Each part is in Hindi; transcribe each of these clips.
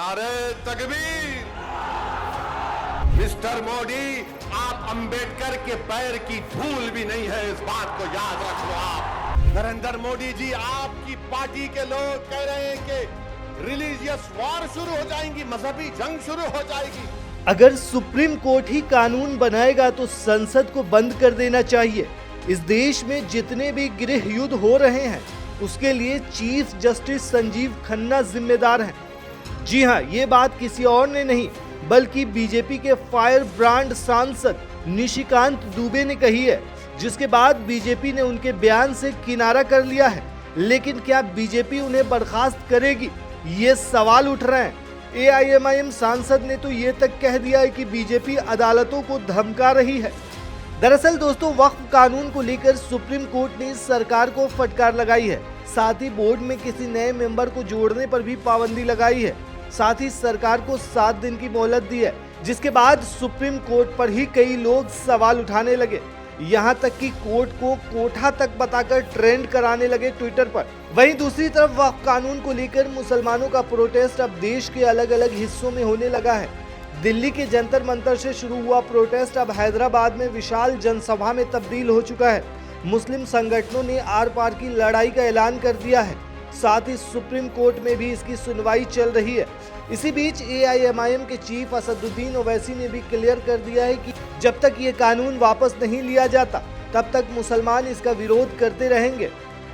नारे तकबीर। मिस्टर मोदी, आप अंबेडकर के पैर की धूल भी नहीं है, इस बात को याद रख लो आप। नरेंद्र मोदी जी, आपकी पार्टी के लोग कह रहे हैं कि रिलीजियस वॉर शुरू हो जाएंगी, मजहबी जंग शुरू हो जाएगी। अगर सुप्रीम कोर्ट ही कानून बनाएगा तो संसद को बंद कर देना चाहिए। इस देश में जितने भी गृह युद्ध हो रहे हैं उसके लिए चीफ जस्टिस संजीव खन्ना जिम्मेदार हैं। जी हां, ये बात किसी और ने नहीं बल्कि बीजेपी के फायर ब्रांड सांसद निशिकांत दुबे ने कही है, जिसके बाद बीजेपी ने उनके बयान से किनारा कर लिया है। लेकिन क्या बीजेपी उन्हें बर्खास्त करेगी, ये सवाल उठ रहे हैं। एआईएमआईएम सांसद ने तो ये तक कह दिया है कि बीजेपी अदालतों को धमका रही है। दरअसल दोस्तों, वक्फ कानून को लेकर सुप्रीम कोर्ट ने सरकार को फटकार लगाई है। साथ ही बोर्ड में किसी नए मेंबर को जोड़ने पर भी पाबंदी लगाई है। साथ ही सरकार को 7 दिन की मोहलत दी है, जिसके बाद सुप्रीम कोर्ट पर ही कई लोग सवाल उठाने लगे। यहाँ तक कि कोर्ट को कोठा तक बताकर ट्रेंड कराने लगे ट्विटर पर। वहीं दूसरी तरफ वक्फ कानून को लेकर मुसलमानों का प्रोटेस्ट अब देश के अलग अलग हिस्सों में होने लगा है। दिल्ली के जंतर मंतर से शुरू हुआ प्रोटेस्ट अब हैदराबाद में विशाल जनसभा में तब्दील हो चुका है। मुस्लिम संगठनों ने आर पार की लड़ाई का ऐलान कर दिया है। साथ ही सुप्रीम कोर्ट में भी इसकी सुनवाई चल रही है। इसी बीच एआईएमआईएम के चीफ असदुद्दीन ओवैसी ने भी क्लियर कर दिया है कि जब तक ये कानून वापस नहीं लिया जाता तब तक मुसलमान इसका विरोध करते रहेंगे।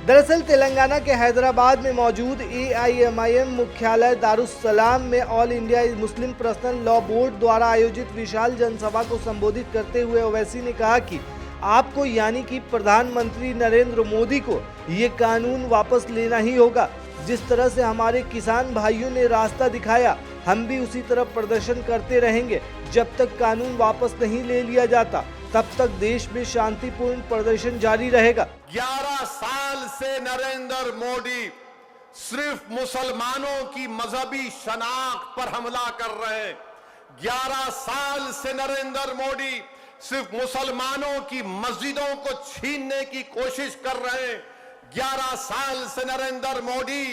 दरअसल तेलंगाना के हैदराबाद में मौजूद एआईएमआईएम मुख्यालय दारुस्सलाम में all India Muslim personal law board द्वारा आयोजित विशाल जनसभा को संबोधित करते हुए ओवैसी ने कहा कि आपको यानी कि प्रधानमंत्री नरेंद्र मोदी को ये कानून वापस लेना ही होगा। जिस तरह से हमारे किसान भाइयों ने रास्ता दिखाया, हम भी उसी तरह प्रदर्शन करते रहेंगे। जब तक कानून वापस नहीं ले लिया जाता तब तक देश में शांतिपूर्ण प्रदर्शन जारी रहेगा। 11 साल से नरेंद्र मोदी सिर्फ मुसलमानों की मजहबी शनाख्त पर हमला कर रहे हैं। 11 साल से नरेंद्र मोदी सिर्फ मुसलमानों की मस्जिदों को छीनने की कोशिश कर रहे हैं। 11 साल से नरेंद्र मोदी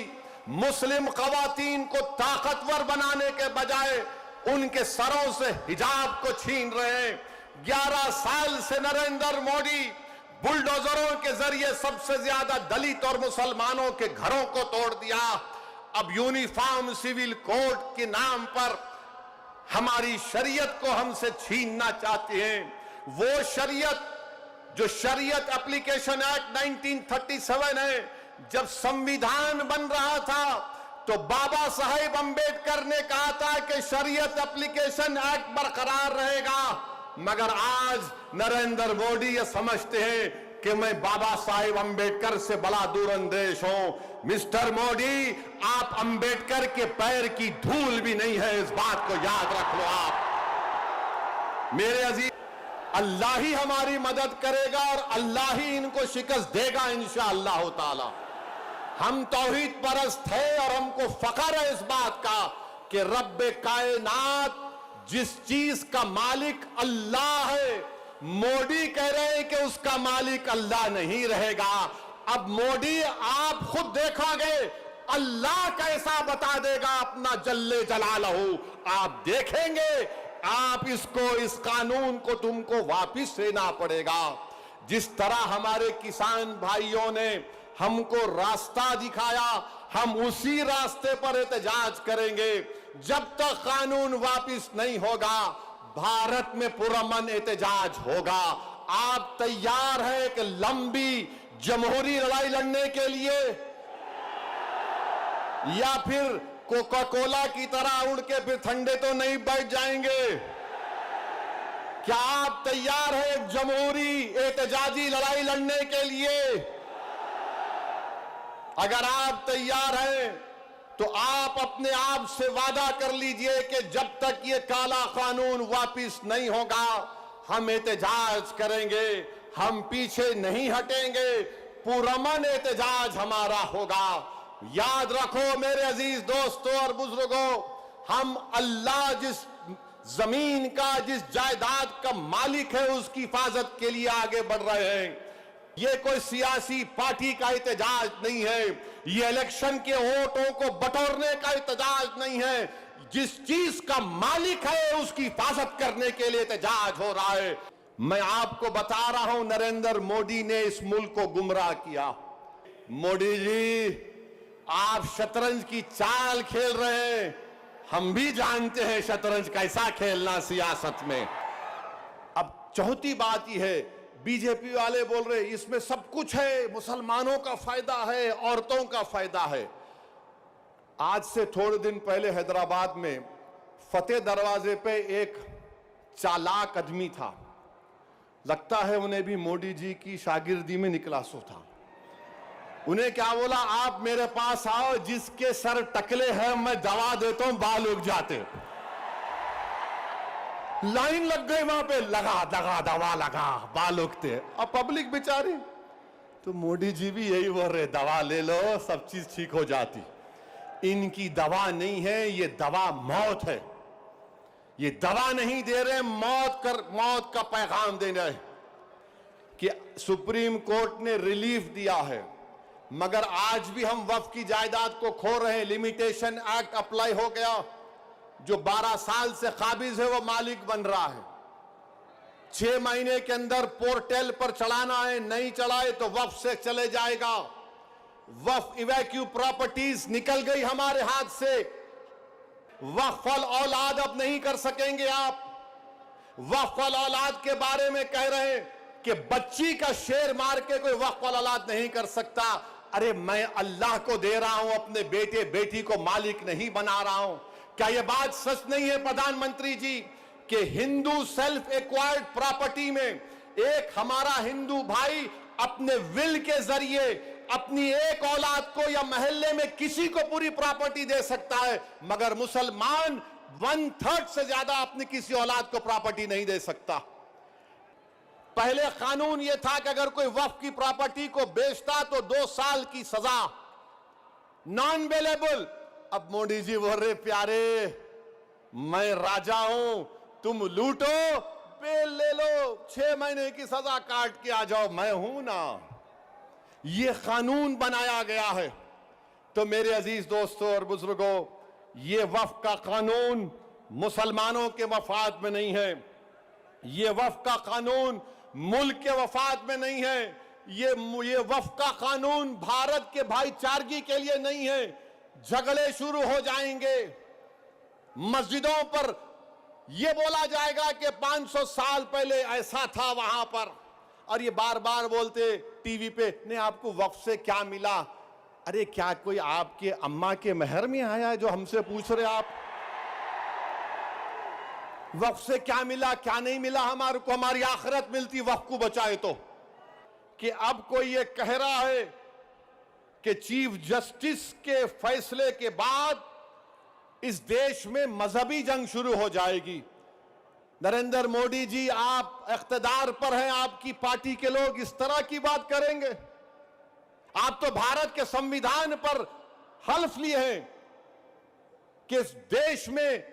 मुस्लिम खवातीन को ताकतवर बनाने के बजाय उनके सरों से हिजाब को छीन रहे हैं। 11 साल से नरेंद्र मोदी बुलडोजरों के जरिए सबसे ज्यादा दलित और मुसलमानों के घरों को तोड़ दिया। अब यूनिफॉर्म सिविल कोड के नाम पर हमारी शरीयत को हमसे छीनना चाहते हैं। वो शरीयत जो शरीयत एप्लीकेशन एक्ट 1937 है, जब संविधान बन रहा था तो बाबा साहेब अंबेडकर ने कहा था कि शरीयत एप्लीकेशन एक्ट बरकरार रहेगा। मगर आज नरेंद्र मोदी ये समझते हैं कि मैं बाबा साहेब अंबेडकर से बड़ा दूरंदेश हूं। मिस्टर मोदी, आप अंबेडकर के पैर की धूल भी नहीं है, इस बात को याद रख लो आप। मेरे अजीज, अल्लाह ही हमारी मदद करेगा और अल्लाह ही इनको शिकस्त देगा इंशाअल्लाह ताला। हम तौहीद परस्त है और हमको फख्र है इस बात का कि रब्बे कायनात जिस चीज का मालिक अल्लाह है, मोदी कह रहे हैं कि उसका मालिक अल्लाह नहीं रहेगा। अब मोदी, आप खुद देखोगे अल्लाह कैसा बता देगा अपना जल्ले जलालहू। आप देखेंगे, आप इसको, इस कानून को तुमको वापिस लेना पड़ेगा। जिस तरह हमारे किसान भाइयों ने हमको रास्ता दिखाया, हम उसी रास्ते पर एहतजाज करेंगे। जब तक कानून वापिस नहीं होगा, भारत में पुरअमन एहतजाज होगा। आप तैयार हैं कि लंबी जमहूरी लड़ाई लड़ने के लिए, या फिर कोका कोला की तरह उड़ के फिर ठंडे तो नहीं बैठ जाएंगे? क्या आप तैयार हैं जमहूरी एहतजाजी लड़ाई लड़ने के लिए? अगर आप तैयार हैं तो आप अपने आप से वादा कर लीजिए कि जब तक ये काला कानून वापिस नहीं होगा, हम एहतजाज करेंगे, हम पीछे नहीं हटेंगे, पुरअमन एहतजाज हमारा होगा। याद रखो मेरे अजीज दोस्तों और बुजुर्गों, हम अल्लाह जिस जमीन का, जिस जायदाद का मालिक है, उसकी हिफाजत के लिए आगे बढ़ रहे हैं। ये कोई सियासी पार्टी का एहतजाज नहीं है, ये इलेक्शन के वोटों को बटोरने का एहतजाज नहीं है। जिस चीज का मालिक है उसकी हिफाजत करने के लिए एहतजाज हो रहा है। मैं आपको बता रहा हूं, नरेंद्र मोदी ने इस मुल्क को गुमराह किया। मोदी जी, आप शतरंज की चाल खेल रहे हैं, हम भी जानते हैं शतरंज कैसा खेलना सियासत में। अब चौथी बात यह है, बीजेपी वाले बोल रहे इसमें सब कुछ है, मुसलमानों का फायदा है, औरतों का फायदा है। आज से थोड़े दिन पहले हैदराबाद में फतेह दरवाजे पे एक चालाक आदमी था, लगता है उन्हें भी मोदी जी की शागिर्दी में निकला सो था। उन्हें क्या बोला, आप मेरे पास आओ, जिसके सर टकले हैं मैं दवा देता हूं, बाल उग जाते। लाइन लग गई वहां पे, लगा दगा दवा लगा, बाल उगते। अब पब्लिक बेचारी, तो मोदी जी भी यही बोल रहे, दवा ले लो सब चीज ठीक हो जाती। इनकी दवा नहीं है, ये दवा मौत है। ये दवा नहीं दे रहे, मौत का पैगाम दे रहे कि सुप्रीम कोर्ट ने रिलीफ दिया है, मगर आज भी हम वक्फ की जायदाद को खो रहे हैं। लिमिटेशन एक्ट अप्लाई हो गया, जो 12 साल से काबिज है वो मालिक बन रहा है। 6 महीने के अंदर पोर्टल पर चढ़ाना है, नहीं चढ़ाए तो वक्फ से चले जाएगा। वक्फ इवैक्यू प्रॉपर्टीज निकल गई हमारे हाथ से। वक्फ अल औलाद अब नहीं कर सकेंगे आप। वक्फ अल औलाद के बारे में कह रहे हैं कि बच्ची का शेर मार के कोई वक्फ अल औलाद नहीं कर सकता। अरे मैं अल्लाह को दे रहा हूं, अपने बेटे बेटी को मालिक नहीं बना रहा हूं। क्या यह बात सच नहीं है प्रधानमंत्री जी कि हिंदू सेल्फ एक्वायर्ड प्रॉपर्टी में एक हमारा हिंदू भाई अपने विल के जरिए अपनी एक औलाद को या मोहल्ले में किसी को पूरी प्रॉपर्टी दे सकता है, मगर मुसलमान 1/3 से ज्यादा अपनी किसी औलाद को प्रॉपर्टी नहीं दे सकता। पहले कानून यह था कि अगर कोई वक्फ की प्रॉपर्टी को बेचता तो 2 साल की सजा, नॉन बेलेबल। अब मोदी जी बोल रहे, प्यारे मैं राजा हूं, तुम लूटो बेल ले लो, 6 महीने की सजा काट के आ जाओ, मैं हूं ना। ये कानून बनाया गया है। तो मेरे अजीज दोस्तों और बुजुर्गों, ये वक्फ का कानून मुसलमानों के मफाद में नहीं है। ये वक्फ का कानून मुल्क के वफाद में नहीं है। ये वक्फ का कानून भारत के भाईचारगी के लिए नहीं है। झगड़े शुरू हो जाएंगे, मस्जिदों पर यह बोला जाएगा कि 500 साल पहले ऐसा था वहां पर, और ये बार बार बोलते टीवी पे, नहीं आपको वक्फ से क्या मिला। अरे क्या कोई आपके अम्मा के महर में आया है जो हमसे पूछ रहे आप वक्फ से क्या मिला क्या नहीं मिला। हमारे को हमारी आखिरत मिलती वक्फ को बचाए तो। कि अब कोई ये कह रहा है कि चीफ जस्टिस के फैसले के बाद इस देश में मजहबी जंग शुरू हो जाएगी। नरेंद्र मोदी जी, आप इख्तिदार पर हैं, आपकी पार्टी के लोग इस तरह की बात करेंगे। आप तो भारत के संविधान पर हल्फ लिए हैं कि इस देश में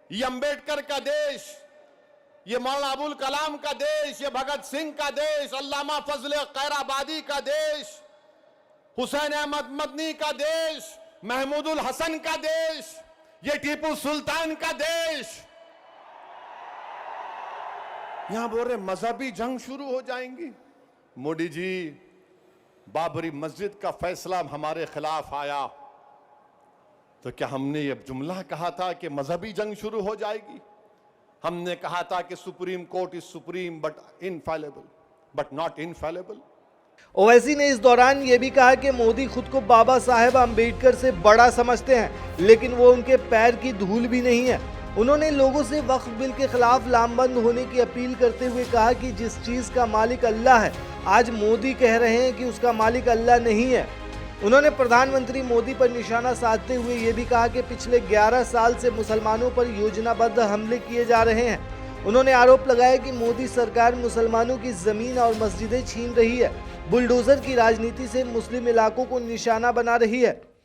ये अंबेडकर का देश, ये मौलाना अबुल कलाम का देश, ये भगत सिंह का देश, अल्लामा फजले खैराबादी का देश, हुसैन अहमद मदनी का देश, महमूदुल हसन का देश, ये टीपू सुल्तान का देश। यहां बोल रहे मजहबी जंग शुरू हो जाएंगी। मोदी जी, बाबरी मस्जिद का फैसला हमारे खिलाफ आया तो क्या हमने ये जुमला कहा था कि मजहबी जंग शुरू हो जाएगी? हमने कहा था कि supreme court is supreme but infallible, but not infallible. Owaisi ने इस दौरान ये भी कहा कि मोदी खुद को बाबा साहेब अम्बेडकर से बड़ा समझते हैं, लेकिन वो उनके पैर की धूल भी नहीं है। उन्होंने लोगों से वक्फ बिल के खिलाफ लामबंद होने की अपील करते हुए कहा कि जिस चीज का मालिक अल्लाह है, आज मोदी कह रहे हैं कि उसका मालिक अल्लाह नहीं है। उन्होंने प्रधानमंत्री मोदी पर निशाना साधते हुए ये भी कहा कि पिछले 11 साल से मुसलमानों पर योजनाबद्ध हमले किए जा रहे हैं। उन्होंने आरोप लगाया कि मोदी सरकार मुसलमानों की जमीन और मस्जिदें छीन रही है, बुलडोजर की राजनीति से मुस्लिम इलाकों को निशाना बना रही है।